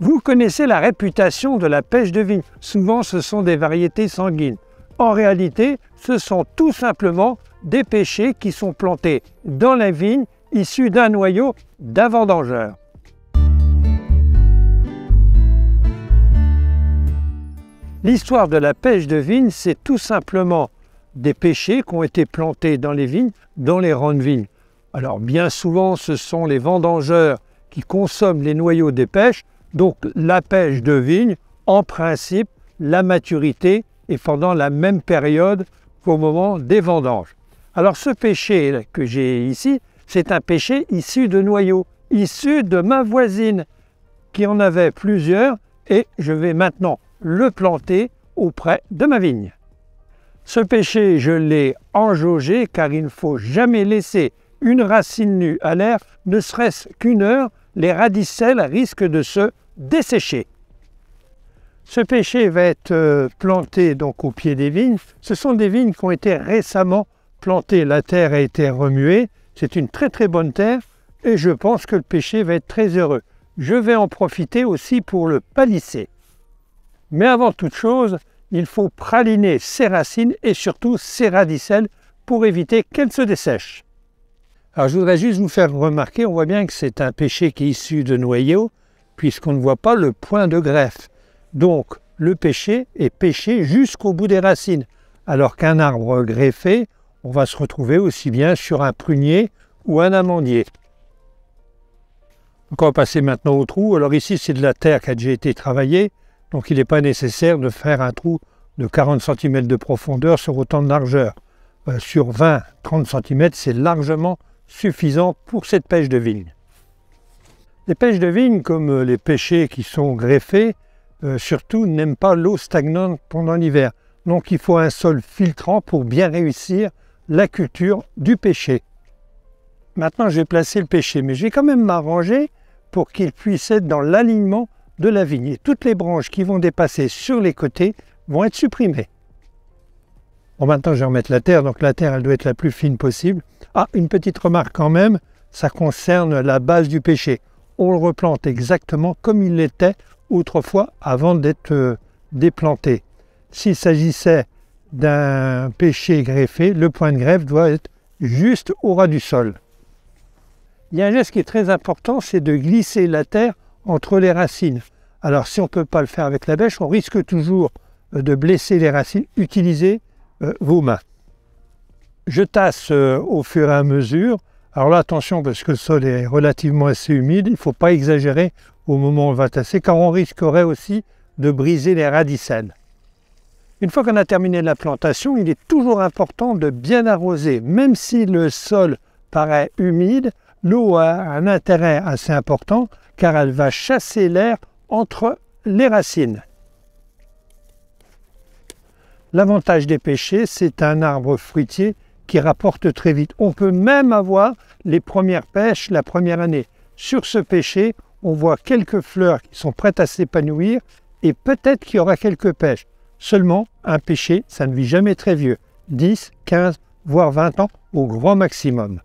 Vous connaissez la réputation de la pêche de vigne. Souvent, ce sont des variétés sanguines. En réalité, ce sont tout simplement des pêchers qui sont plantés dans la vigne, issus d'un noyau d'un vendangeur. L'histoire de la pêche de vigne, c'est tout simplement des pêchers qui ont été plantés dans les vignes, dans les rangs de vignes. Alors bien souvent, ce sont les vendangeurs qui consomment les noyaux des pêches. Donc la pêche de vigne, en principe, la maturité est pendant la même période qu'au moment des vendanges. Alors ce pêcher que j'ai ici, c'est un pêcher issu de noyaux, issu de ma voisine qui en avait plusieurs et je vais maintenant le planter auprès de ma vigne. Ce pêcher, je l'ai enjaugé car il ne faut jamais laisser une racine nue à l'air, ne serait-ce qu'une heure, les radicelles risquent de se dessécher. Ce pêcher va être planté donc au pied des vignes. Ce sont des vignes qui ont été récemment plantées. La terre a été remuée. C'est une très très bonne terre et je pense que le pêcher va être très heureux. Je vais en profiter aussi pour le palisser. Mais avant toute chose, il faut praliner ses racines et surtout ses radicelles pour éviter qu'elles se dessèchent. Alors je voudrais juste vous faire remarquer, on voit bien que c'est un pêcher qui est issu de noyaux, puisqu'on ne voit pas le point de greffe. Donc le pêcher est pêché jusqu'au bout des racines, alors qu'un arbre greffé, on va se retrouver aussi bien sur un prunier ou un amandier. Donc on va passer maintenant au trou. Alors ici c'est de la terre qui a déjà été travaillée, donc il n'est pas nécessaire de faire un trou de 40 cm de profondeur sur autant de largeur. Sur 20-30 cm, c'est largement suffisant pour cette pêche de vigne. Les pêches de vigne, comme les pêchers qui sont greffés, surtout n'aiment pas l'eau stagnante pendant l'hiver. Donc il faut un sol filtrant pour bien réussir la culture du pêcher. Maintenant, je vais placer le pêcher, mais je vais quand même m'arranger pour qu'il puisse être dans l'alignement de la vigne. Et toutes les branches qui vont dépasser sur les côtés vont être supprimées. Bon, maintenant, je vais remettre la terre. Donc la terre, elle doit être la plus fine possible. Ah, une petite remarque quand même, ça concerne la base du pêcher. On le replante exactement comme il l'était autrefois avant d'être déplanté. S'il s'agissait d'un pêcher greffé, le point de greffe doit être juste au ras du sol. Il y a un geste qui est très important, c'est de glisser la terre entre les racines. Alors si on ne peut pas le faire avec la bêche, on risque toujours de blesser les racines. Utilisez vos mains. Je tasse au fur et à mesure. Alors là, attention, parce que le sol est relativement assez humide, il ne faut pas exagérer au moment où on va tasser, car on risquerait aussi de briser les radicelles. Une fois qu'on a terminé la plantation, il est toujours important de bien arroser. Même si le sol paraît humide, l'eau a un intérêt assez important, car elle va chasser l'air entre les racines. L'avantage des pêchers, c'est un arbre fruitier qui rapporte très vite. On peut même avoir les premières pêches la première année. Sur ce pêcher, on voit quelques fleurs qui sont prêtes à s'épanouir et peut-être qu'il y aura quelques pêches. Seulement, un pêcher, ça ne vit jamais très vieux. 10, 15, voire 20 ans au grand maximum.